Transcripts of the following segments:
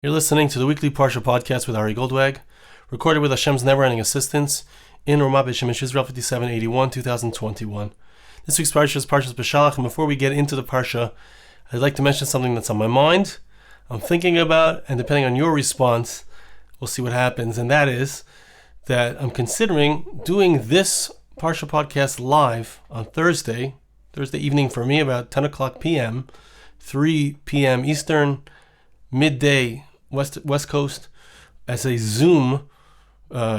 You're listening to the weekly Parsha Podcast with Ari Goldwag, recorded with Hashem's never-ending assistance in Ramah B'Shemesh Israel 5781, 2021. This week's Parsha is Parsha Beshalach, and before we get into the Parsha, I'd like to mention something that's on my mind, I'm thinking about, and depending on your response, we'll see what happens, and that is that I'm considering doing this Parsha Podcast live on Thursday evening for me, about 10 o'clock p.m., 3 p.m. Eastern, midday West Coast, as a Zoom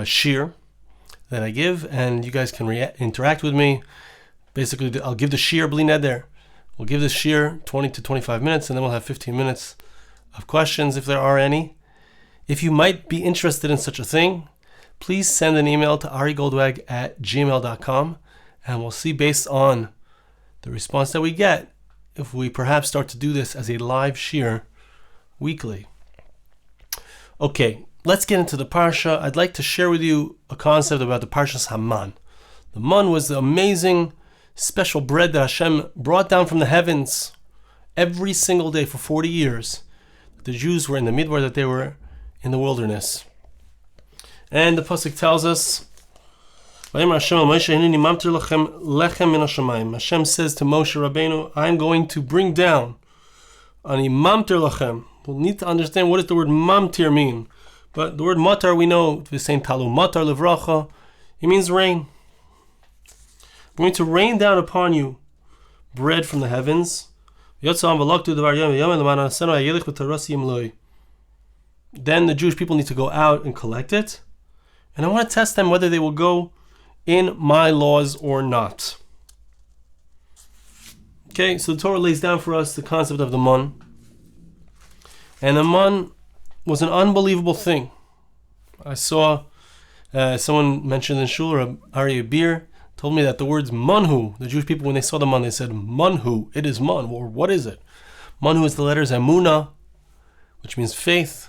shir that I give, and you guys can interact with me. Basically, I'll give the shir bli neder. We'll give the shir 20 to 25 minutes, and then we'll have 15 minutes of questions if there are any. If you might be interested in such a thing, please send an email to arigoldwag@gmail.com, and we'll see, based on the response that we get, if we perhaps start to do this as a live shir weekly. Okay, let's get into the Parsha. I'd like to share with you a concept about the Parshas Haman. The man was the amazing special bread that Hashem brought down from the heavens every single day for 40 years. The Jews were in the midbar, that they were in the wilderness. And the pasuk tells us, Hashem says to Moshe Rabbeinu, I'm going to bring down ani mamtir lachem. We'll need to understand what does the word mamtir mean. But the word matar, we know, the same talu, matar levracha, it means rain. I'm going to rain down upon you bread from the heavens. Then the Jewish people need to go out and collect it. And I want to test them whether they will go in my laws or not. Okay, so the Torah lays down for us the concept of the man. And the man was an unbelievable thing. I saw someone mentioned in Shul, Aryeh Bir, told me that the words manhu, the Jewish people, when they saw the man, they said manhu, it is man, or what is it? Manhu is the letters Emunah, which means faith.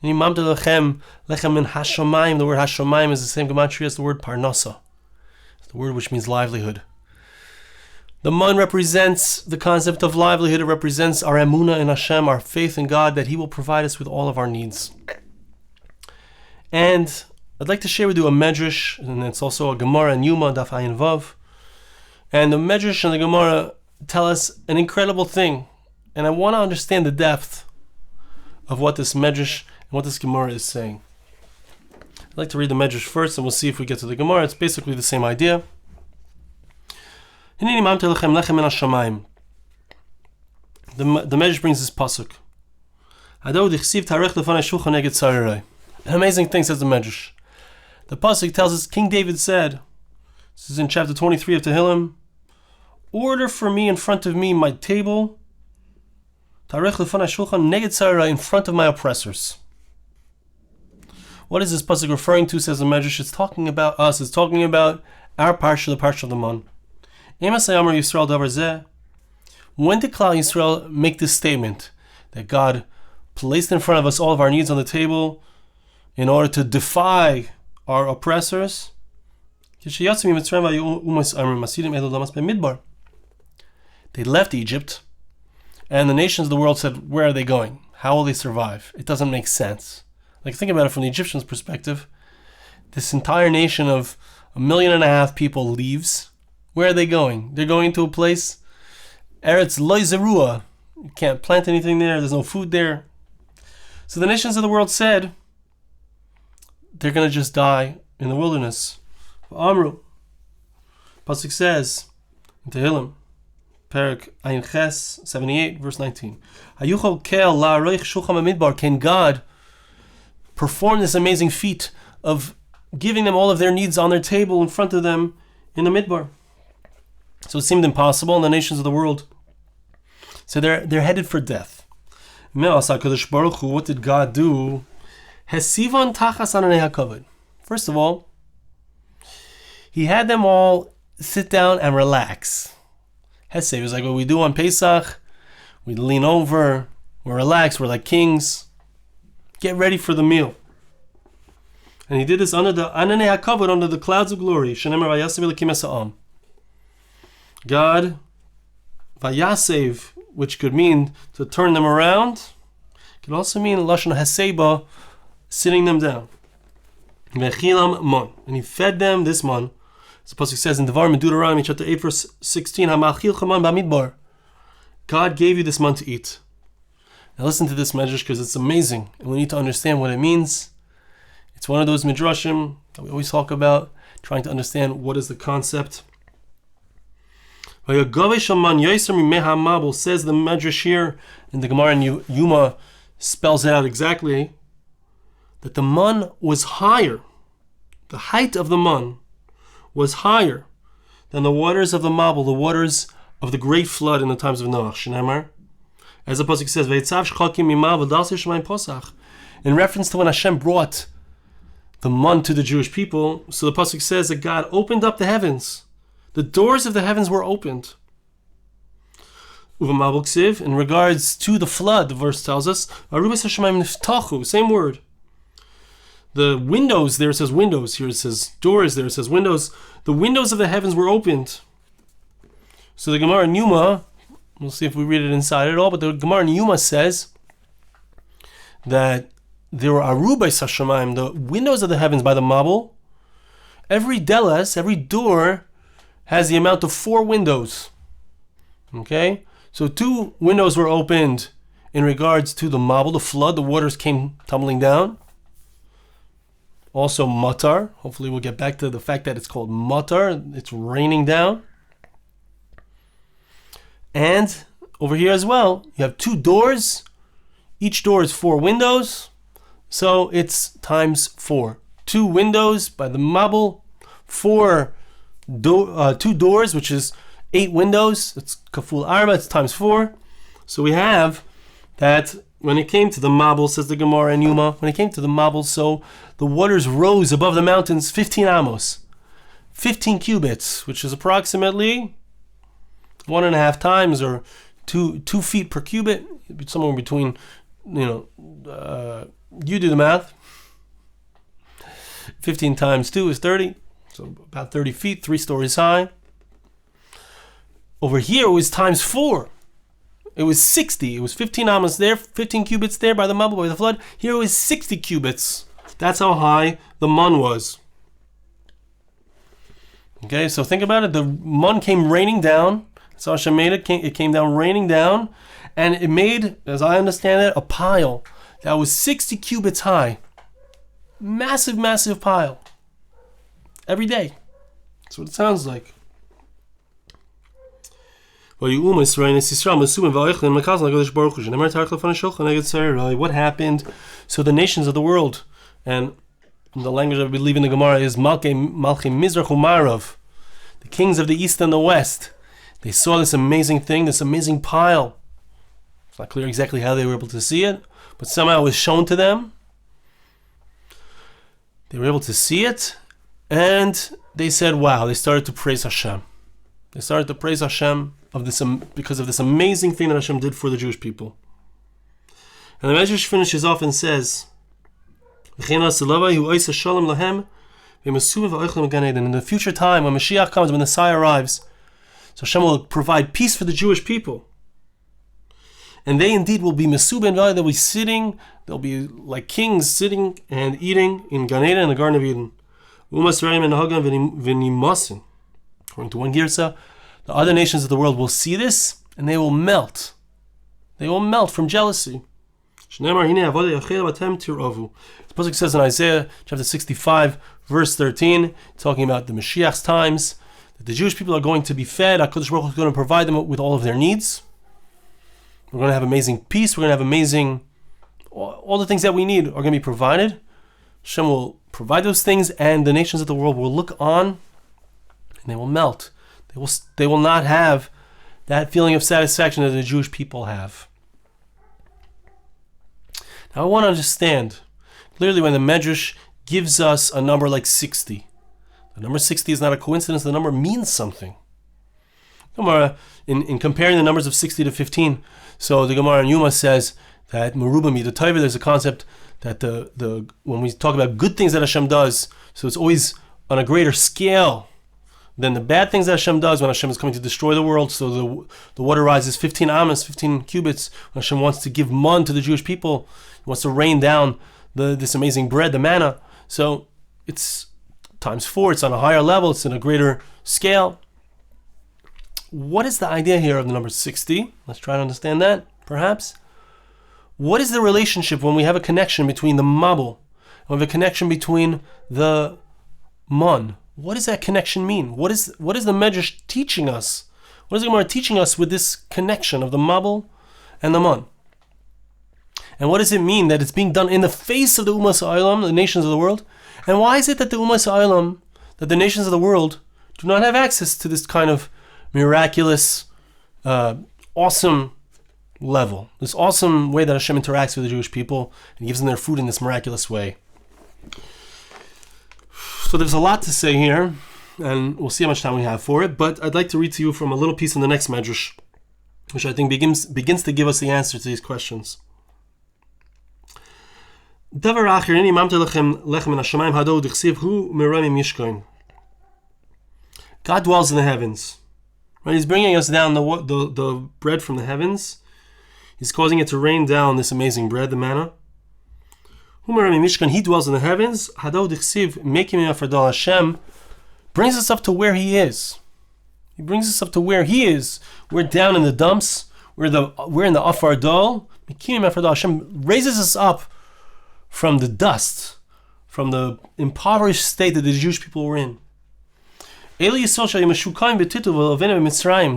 And lechem min hashamayim, the word hashamayim is the same gematria as the word parnasa. It's the word which means livelihood. The man represents the concept of livelihood. It represents our Emunah in Hashem, our faith in God, that He will provide us with all of our needs. And I'd like to share with you a medrash, and it's also a Gemara in Yuma, Daf Ayin Vav. And the medrash and the Gemara tell us an incredible thing. And I want to understand the depth of what this medrash and what this Gemara is saying. I'd like to read the medrash first, and we'll see if we get to the Gemara. It's basically the same idea. The Medrash brings this pasuk. An amazing thing, says the Medrash. The pasuk tells us, King David said, this is in chapter 23 of Tehillim, order for me in front of me my table, in front of my oppressors. What is this pasuk referring to, says the Medrash? It's talking about us. It's talking about our parsha, the parsha of the man. When did Klal Yisrael make this statement that God placed in front of us all of our needs on the table in order to defy our oppressors? They left Egypt, and the nations of the world said, where are they going? How will they survive? It doesn't make sense. Like, think about it from the Egyptians' perspective. This entire nation of 1.5 million people leaves. Where are they going? They're going to a place, Eretz Lo Zerua. You can't plant anything there. There's no food there. So the nations of the world said, they're going to just die in the wilderness. Amru. Pasuk says, in Tehillim, Perak Ayin Ches 78, verse 19. Can God perform this amazing feat of giving them all of their needs on their table in front of them in the midbar? So it seemed impossible, and the nations of the world, so they're headed for death. What did God do? First of all, He had them all sit down and relax. Hesed was like what we do on Pesach. We lean over, we're relaxed, we're like kings. Get ready for the meal. And He did this under the clouds of glory. God, Vayasev, which could mean to turn them around, It can also mean lashon haseba, sitting them down. Vechilam mon, and he fed them this mon. The pasuk says in Devarim in Deuteronomy chapter 8 verse 16, Hamachilcha man b'midbar. God gave you this man to eat. Now listen to this medrash because it's amazing, and we need to understand what it means. It's one of those midrashim that we always talk about, trying to understand what is the concept. Says the medrash here, and the Gemara in Yuma spells it out exactly, that the man was higher. The height of the man was higher than the waters of the Mabul, the waters of the great flood in the times of Noach. Shneimar, as the pasuk says, in reference to when Hashem brought the man to the Jewish people, so the pasuk says that God opened up the heavens. The doors of the heavens were opened. In regards to the flood, the verse tells us, same word. The windows, there it says windows, here it says doors, there it says windows. The windows of the heavens were opened. So the Gemara in Yuma, we'll see if we read it inside at all, but the Gemara in Yuma says that there were arubais hashamayim, the windows of the heavens by the Mabul. Every delas, every door, has the amount of 4 windows. Okay? So 2 windows were opened in regards to the Mabul, the flood, the waters came tumbling down. Also matar. Hopefully we'll get back to the fact that it's called matar. It's raining down. And over here as well, you have 2 doors. Each door is 4 windows. So it's times 4. 2 windows by the Mabul, 2 doors, which is 8 windows. It's kaful arba, it's times 4. So we have that when it came to the Mabul, says the Gemara in Yuma, when it came to the Mabul, so the waters rose above the mountains 15 amos, 15 cubits, which is approximately 1.5 times, or 2 feet per cubit, somewhere between, you do the math. 15 times 2 is 30, so about 30 feet, 3 stories high. Over here it was times 4. It was 60. It was 15 amos there, 15 cubits there by the Mabul, by the flood. Here it was 60 cubits. That's how high the man was. Okay, so think about it. The man came raining down. So Hashem made it. It came down raining down. And it made, as I understand it, a pile that was 60 cubits high. Massive, massive pile. Every day. That's what it sounds like. What happened? So the nations of the world, and the language I believe in the Gemara is Malchei Mizrach Umarav, the kings of the east and the west. They saw this amazing thing, this amazing pile. It's not clear exactly how they were able to see it, but somehow it was shown to them. They were able to see it, and they said, wow, they started to praise Hashem. They started to praise Hashem because of this amazing thing that Hashem did for the Jewish people. And the Medrash finishes off and says, in the future time, when Mashiach comes, when the Messiah arrives, so Hashem will provide peace for the Jewish people. And they indeed will be mesubah, they'll be sitting, they'll be like kings sitting and eating in Gan Eden, in the Garden of Eden. According to one girsa, the other nations of the world will see this and they will melt. They will melt from jealousy. The pasuk says in Isaiah chapter 65, verse 13, talking about the Mashiach's times, that the Jewish people are going to be fed. HaKadosh Baruch Hu is going to provide them with all of their needs. We're going to have amazing peace. We're going to have amazing, all the things that we need are going to be provided. Hashem will provide those things, and the nations of the world will look on, and they will melt. They will not have that feeling of satisfaction that the Jewish people have. Now I want to understand, clearly when the Medrash gives us a number like 60, the number 60 is not a coincidence, the number means something. Gemara, in comparing the numbers of 60 to 15, so the Gemara in Yuma says that Meruba Midatayva, there's a concept that the when we talk about good things that Hashem does, so it's always on a greater scale. than the bad things that Hashem does when Hashem is coming to destroy the world. So the water rises 15 amas, 15 cubits. When Hashem wants to give man to the Jewish people, He wants to rain down this amazing bread, the manna. So it's times 4. It's on a higher level. It's in a greater scale. What is the idea here of the number 60? Let's try to understand that, perhaps. What is the relationship when we have a connection between the mabul, we have a connection between the man? What does that connection mean? What is the Medrash teaching us? What is the Gemara teaching us with this connection of the mabul and the man? And what does it mean that it's being done in the face of the Umas Ha'olam, the nations of the world? And why is it that the Umas Ha'olam, that the nations of the world, do not have access to this kind of miraculous, awesome level, this awesome way that Hashem interacts with the Jewish people and gives them their food in this miraculous way? So there's a lot to say here, and we'll see how much time we have for it, but I'd like to read to you from a little piece in the next Medrash, which I think begins to give us the answer to these questions. God dwells in the heavens. Right? He's bringing us down the bread from the heavens. He's causing it to rain down this amazing bread, the manna. He dwells in the heavens. Hashem brings us up to where He is. He brings us up to where He is. We're down in the dumps. We're in the Afar Dol. Hashem raises us up from the dust, from the impoverished state that the Jewish people were in. The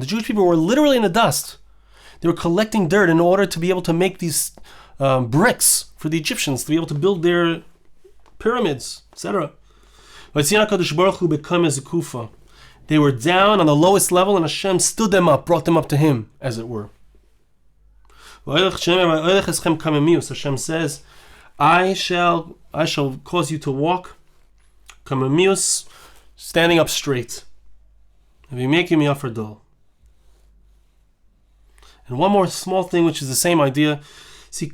Jewish people were literally in the dust. They were collecting dirt in order to be able to make these bricks for the Egyptians, to be able to build their pyramids, etc. They were down on the lowest level, and Hashem stood them up, brought them up to Him, as it were. Hashem says, I shall cause you to walk, standing up straight. And one more small thing, which is the same idea. There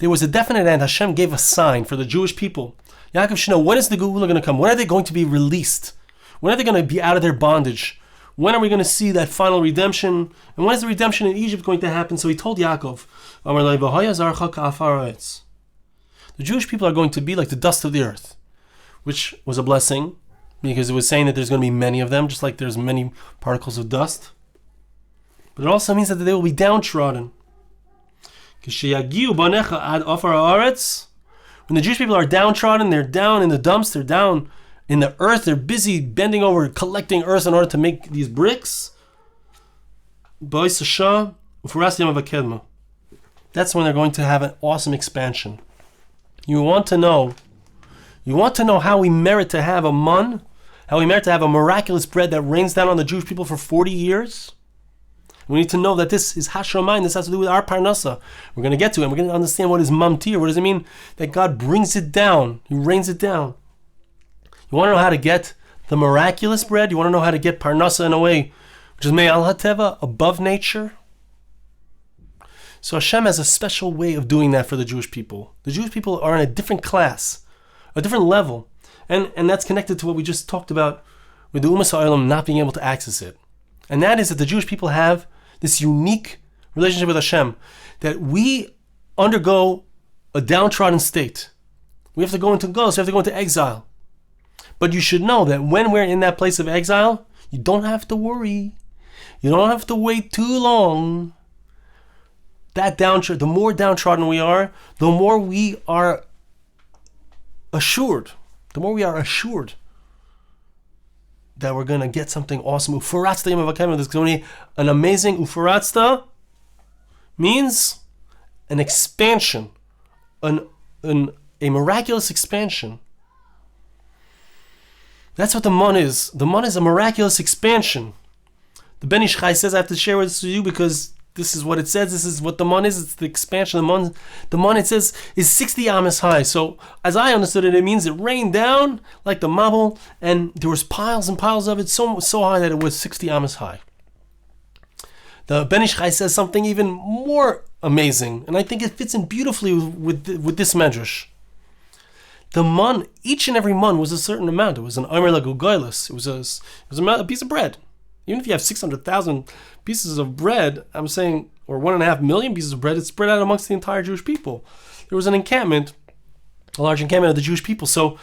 was a definite end. Hashem gave a sign for the Jewish people. Yaakov should know, when is the Geula going to come? When are they going to be released? When are they going to be out of their bondage? When are we going to see that final redemption? And when is the redemption in Egypt going to happen? So he told Yaakov, the Jewish people are going to be like the dust of the earth, which was a blessing, because it was saying that there's going to be many of them, just like there's many particles of dust. But it also means that they will be downtrodden. When the Jewish people are downtrodden, they're down in the dumps, they're down in the earth, they're busy bending over, collecting earth in order to make these bricks. That's when they're going to have an awesome expansion. You want to know how we merit to have a man, how we merit to have a miraculous bread that rains down on the Jewish people for 40 years? We need to know that this is hashramayim. This has to do with our parnasa. We're going to get to it. We're going to understand what is mamtir. What does it mean that God brings it down? He rains it down. You want to know how to get the miraculous bread? You want to know how to get parnasa in a way which is me'al hateva, above nature? So Hashem has a special way of doing that for the Jewish people. The Jewish people are in a different class, a different level. And that's connected to what we just talked about with the Umas Ha'olam not being able to access it. And that is that the Jewish people have this unique relationship with Hashem, that we undergo a downtrodden state. We have to go into Golus, we have to go into exile. But you should know that when we're in that place of exile, you don't have to worry. You don't have to wait too long. The more downtrodden we are, the more we are assured. The more we are assured that we're going to get something awesome. Ufaratsta yom avakem. There's going to be an amazing ufaratsta. Means an expansion, a miraculous expansion. That's what the man is. The man is a miraculous expansion. The Ben Ish Chai says, I have to share this with you because this is what it says. This is what the man is. It's the expansion. The man, it says, is 60 amas high. So, as I understood it, it means it rained down like the mabul, and there was piles and piles of it so high that it was 60 amas high. The Ben Ish Chai says something even more amazing, and I think it fits in beautifully with this medrash. The man, each and every man was a certain amount. It was an omer lagugoylus. It was a piece of bread. Even if you have 600,000 pieces of bread, I'm saying, or 1.5 million pieces of bread, it's spread out amongst the entire Jewish people. There was an encampment, a large encampment of the Jewish people. So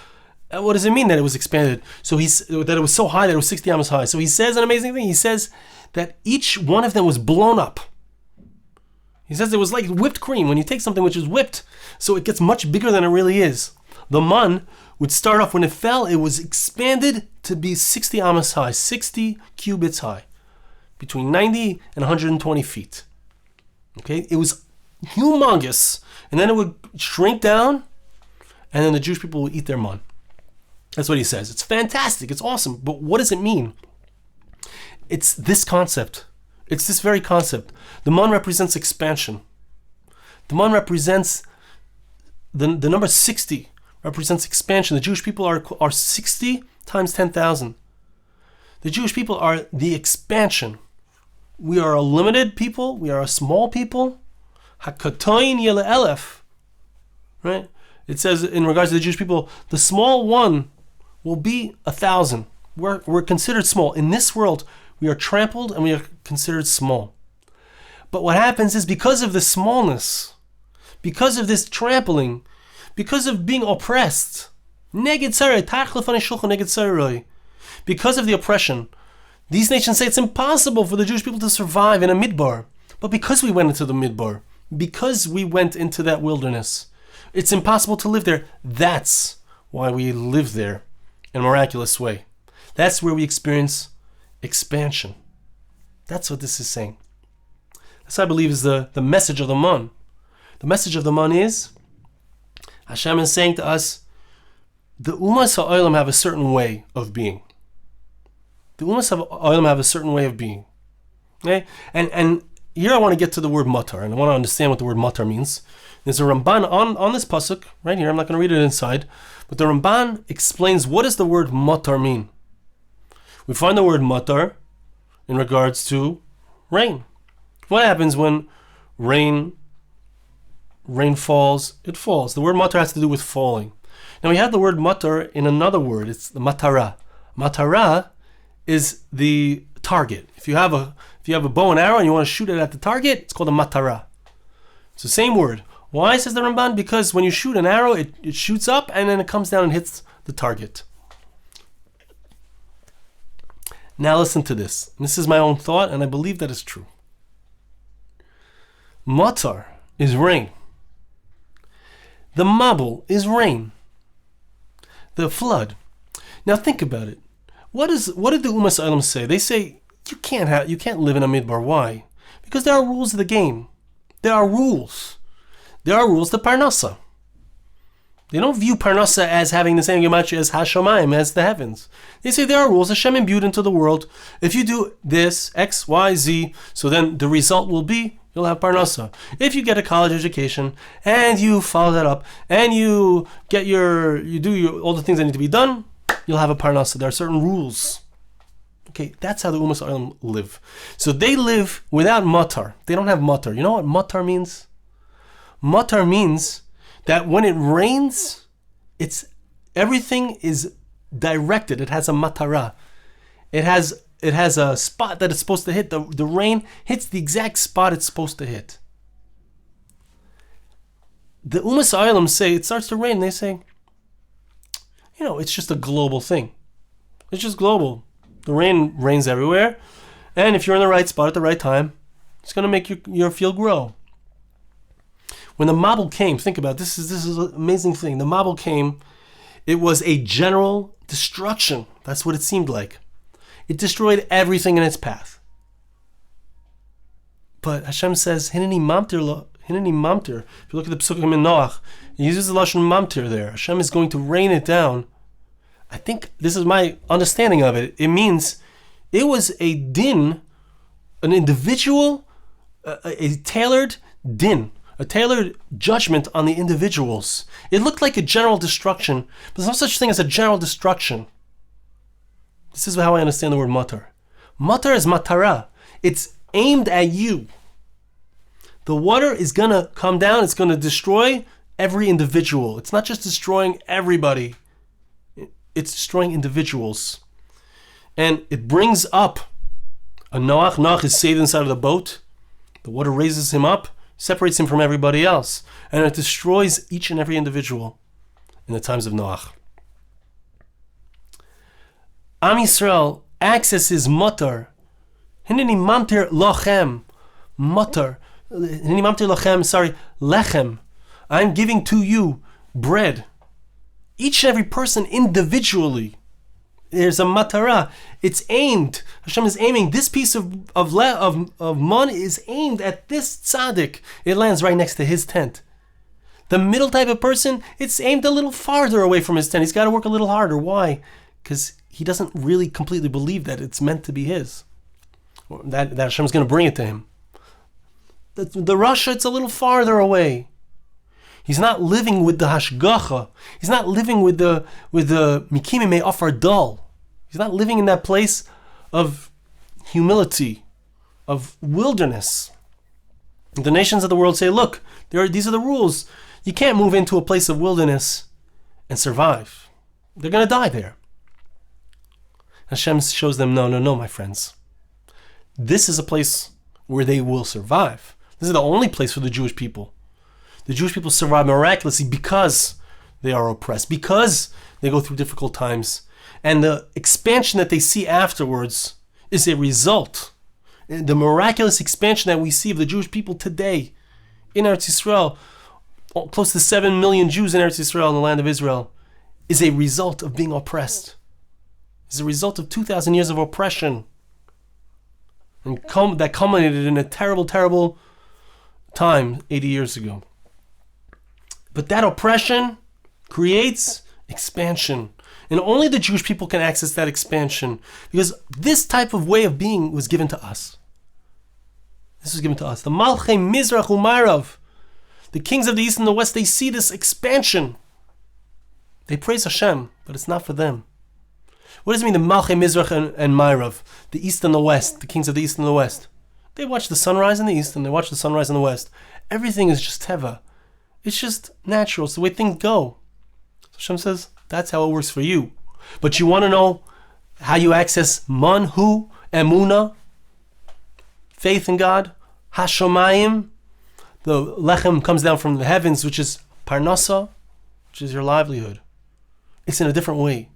what does it mean that it was expanded? So that it was so high that it was 60 amos high. So he says an amazing thing. He says that each one of them was blown up. He says it was like whipped cream. When you take something which is whipped, so it gets much bigger than it really is. The man would start off, when it fell, it was expanded to be 60 amos high, 60 cubits high, between 90 and 120 feet. Okay, it was humongous. And then it would shrink down, and then the Jewish people would eat their man. That's what he says. It's fantastic. It's awesome. But what does it mean? It's this concept. It's this very concept. The man represents expansion. The man represents the number 60 represents expansion. The Jewish people are 60 times 10,000. The Jewish people are the expansion. We are a limited people. We are a small people. Hakatoin yele elef. Right? It says in regards to the Jewish people, the small one will be 1,000. We're considered small. In this world, we are trampled and we are considered small. But what happens is, because of the smallness, because of this trampling, because of being oppressed, because of the oppression, these nations say it's impossible for the Jewish people to survive in a midbar. But because we went into the midbar, because we went into that wilderness, it's impossible to live there. That's why we live there in a miraculous way. That's where we experience expansion. That's what this is saying. This, I believe, is the message of the man. The message of the man is, Hashem is saying to us, the Umas HaOlam have a certain way of being. The Umas HaOlam have a certain way of being. Okay? And here I want to get to the word matar, and I want to understand what the word matar means. There's a Ramban on this pasuk, right here. I'm not going to read it inside, but the Ramban explains, what does the word matar mean? We find the word matar in regards to rain. What happens when rain falls? It falls. The word matar has to do with falling. Now we have the word matar in another word. It's the matara. Matara is the target. If you have a bow and arrow and you want to shoot it at the target, it's called a matara. It's the same word. Why, says the Ramban? Because when you shoot an arrow, it shoots up and then it comes down and hits the target. Now listen to this. This is my own thought, and I believe that is true. Matar is rain. The mabul is rain. The flood. Now think about it. What did the Umas HaOlam say? They say you can't live in a midbar. Why? Because there are rules of the game. There are rules. There are rules to Parnasa. They don't view Parnasa as having the same gematria as Hashamayim, as the heavens. They say there are rules Hashem imbued into the world. If you do this, X, Y, Z, so then the result will be you'll have Parnasa. If you get a college education and you follow that up and you do all the things that need to be done, you'll have a Parnasa. There are certain rules. Okay, that's how the Umas HaOlam live. So they live without matar. They don't have matar. You know what matar means? Matar means that when it rains, everything is directed. It has a matara. It has a spot that it's supposed to hit. The rain hits the exact spot it's supposed to hit. The Umas HaOlam say it starts to rain. They say, it's just a global thing. It's just global. The rain rains everywhere, and if you're in the right spot at the right time, it's going to make your field grow. When the Mabul came, think about it, this is an amazing thing. The Mabul came, it was a general destruction. That's what it seemed like. It destroyed everything in its path. But Hashem says, Hineni mamtir. If you look at the Psukim in Noach, he uses the Lashon mamtir there. Hashem is going to rain it down. I think this is my understanding of it. It means it was a din, an individual, a tailored din, a tailored judgment on the individuals. It looked like a general destruction, but there's no such thing as a general destruction. This is how I understand the word matar. Matar is matara. It's aimed at you. The water is going to come down, it's going to destroy every individual. It's not just destroying everybody. It's destroying individuals. And it brings up a Noach. Noach is saved inside of the boat. The water raises him up, separates him from everybody else. And it destroys each and every individual in the times of Noach. Am Yisrael accesses matar. Hineni mamtir lochem. Matar. Hineni mamtir lochem, lechem. I'm giving to you bread. Each and every person individually. There's a matara. It's aimed. Hashem is aiming. This piece of man is aimed at this tzaddik. It lands right next to his tent. The middle type of person, it's aimed a little farther away from his tent. He's got to work a little harder. Why? Because he doesn't really completely believe that it's meant to be his. That Hashem's going to bring it to him. The Rasha, it's a little farther away. He's not living with the hashgacha. He's not living with the mikimi me offer dal. He's not living in that place of humility, of wilderness. The nations of the world say, look, these are the rules. You can't move into a place of wilderness and survive. They're going to die there. Hashem shows them, no, my friends. This is a place where they will survive. This is the only place for the Jewish people. The Jewish people survive miraculously because they are oppressed, because they go through difficult times. And the expansion that they see afterwards is a result. The miraculous expansion that we see of the Jewish people today in Eretz Yisrael, close to 7 million Jews in Eretz Yisrael, in the land of Israel, is a result of being oppressed. It's a result of 2,000 years of oppression. And that culminated in a terrible, terrible time 80 years ago. But that oppression creates expansion. And only the Jewish people can access that expansion. Because this type of way of being was given to us. This was given to us. The Malchei Mizrach U'Marav, the kings of the east and the west, they see this expansion. They praise Hashem, but it's not for them. What does it mean, the Malchei Mizrach and Ma'arav, the east and the west, the kings of the east and the west? They watch the sunrise in the east and they watch the sunrise in the west. Everything is just teva. It's just natural. It's the way things go. So Hashem says, that's how it works for you. But you want to know how you access manhu, emunah, faith in God, hashomayim, the lechem comes down from the heavens, which is parnasa, which is your livelihood. It's in a different way.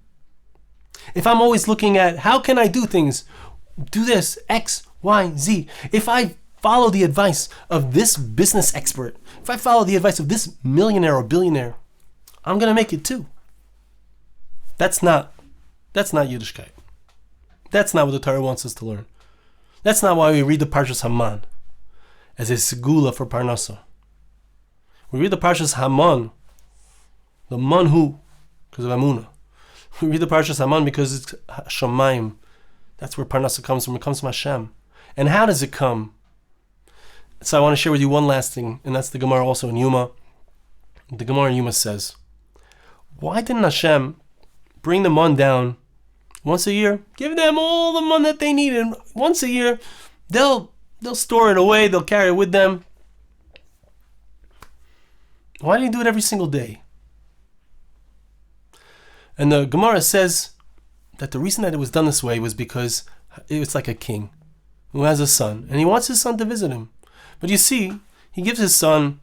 If I'm always looking at how can I do things, do this, X, Y, Z. If I follow the advice of this business expert, if I follow the advice of this millionaire or billionaire, I'm going to make it too. That's not Yiddishkeit. That's not what the Torah wants us to learn. That's not why we read the Parshas Haman as a segula for Parnasa. We read the Parshas Haman, the manhu, because of Emunah. We read the Parshas Haman because it's Shamayim. That's where Parnasa comes from. It comes from Hashem. And how does it come? So I want to share with you one last thing, and that's the Gemara also in Yuma. The Gemara in Yuma says, why didn't Hashem bring the man down once a year? Give them all the man that they need, and once a year, they'll store it away, they'll carry it with them. Why didn't he do it every single day? And the Gemara says that the reason that it was done this way was because it's like a king who has a son, and he wants his son to visit him. But you see, he gives his son,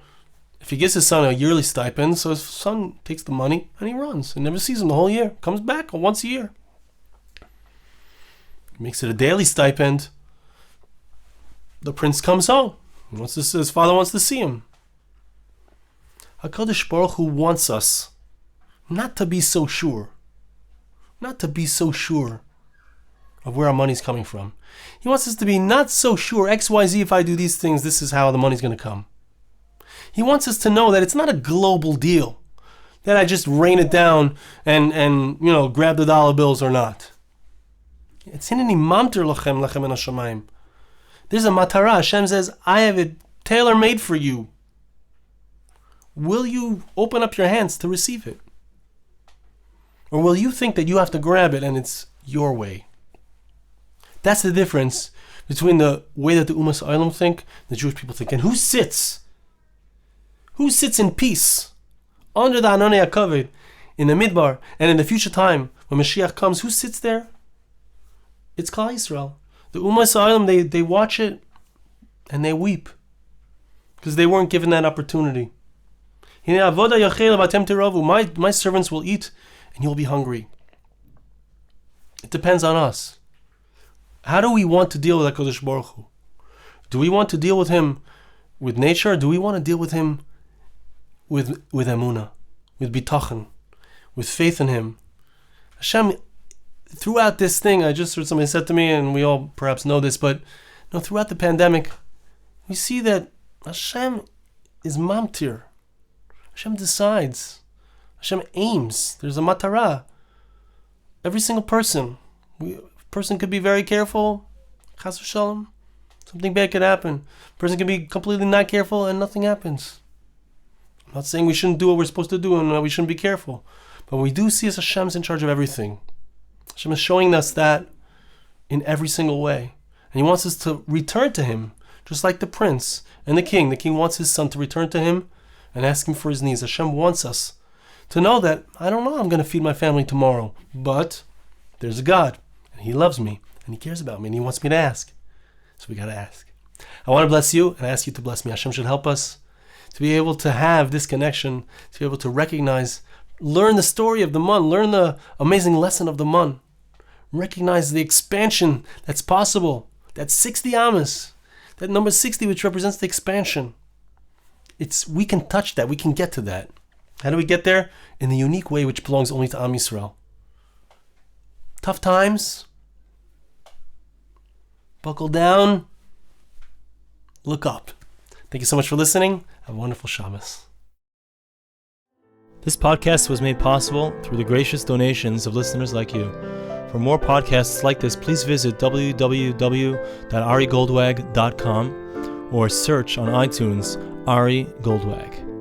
if he gives his son a yearly stipend, so his son takes the money and he runs and never sees him the whole year. Comes back once a year. He makes it a daily stipend. The prince comes home. His father wants to see him. HaKadosh Baruch Hu wants us not to be so sure. Not to be so sure of where our money's coming from. He wants us to be not so sure, X, Y, Z, if I do these things, this is how the money's going to come. He wants us to know that it's not a global deal, that I just rain it down and grab the dollar bills or not. It's hineni mamtir lochem lechem en hashamayim. There's a matara. Hashem says, I have it tailor-made for you. Will you open up your hands to receive it? Or will you think that you have to grab it and it's your way? That's the difference between the way that the Umas Olam think, the Jewish people think, and who sits in peace under the Ananei HaKavod, in the Midbar, and in the future time, when Mashiach comes, who sits there? It's Klal Yisrael. The Ummah Yisraelim, they watch it, and they weep, because they weren't given that opportunity. My servants will eat, and you'll be hungry. It depends on us. How do we want to deal with HaKadosh Baruch Hu? Do we want to deal with him with nature, or do we want to deal with him with Emunah, with bitachon, with faith in him? Hashem, throughout this thing, I just heard somebody said to me, and we all perhaps know this, but throughout the pandemic, we see that Hashem is mamtir. Hashem decides. Hashem aims. There's a matar-rain. Every single person. Person could be very careful. Chas v'shalom. Something bad could happen. Person can be completely not careful and nothing happens. I'm not saying we shouldn't do what we're supposed to do and we shouldn't be careful. But we do see as Hashem's in charge of everything. Hashem is showing us that in every single way. And He wants us to return to Him, just like the prince and the king. The king wants his son to return to him and ask him for his needs. Hashem wants us to know that, I don't know, I'm going to feed my family tomorrow, but there's a God, and He loves me, and He cares about me, and He wants me to ask. So we got to ask. I want to bless you, and I ask you to bless me. Hashem should help us to be able to have this connection, to be able to recognize, learn the story of the Mun, learn the amazing lesson of the Mun, recognize the expansion that's possible. That's 60 Amos. That number 60, which represents the expansion. We can touch that. We can get to that. How do we get there? In the unique way which belongs only to Am Yisrael. Tough times. Buckle down. Look up. Thank you so much for listening. Have a wonderful Shabbos. This podcast was made possible through the gracious donations of listeners like you. For more podcasts like this, please visit www.arigoldwag.com or search on iTunes Ari Goldwag.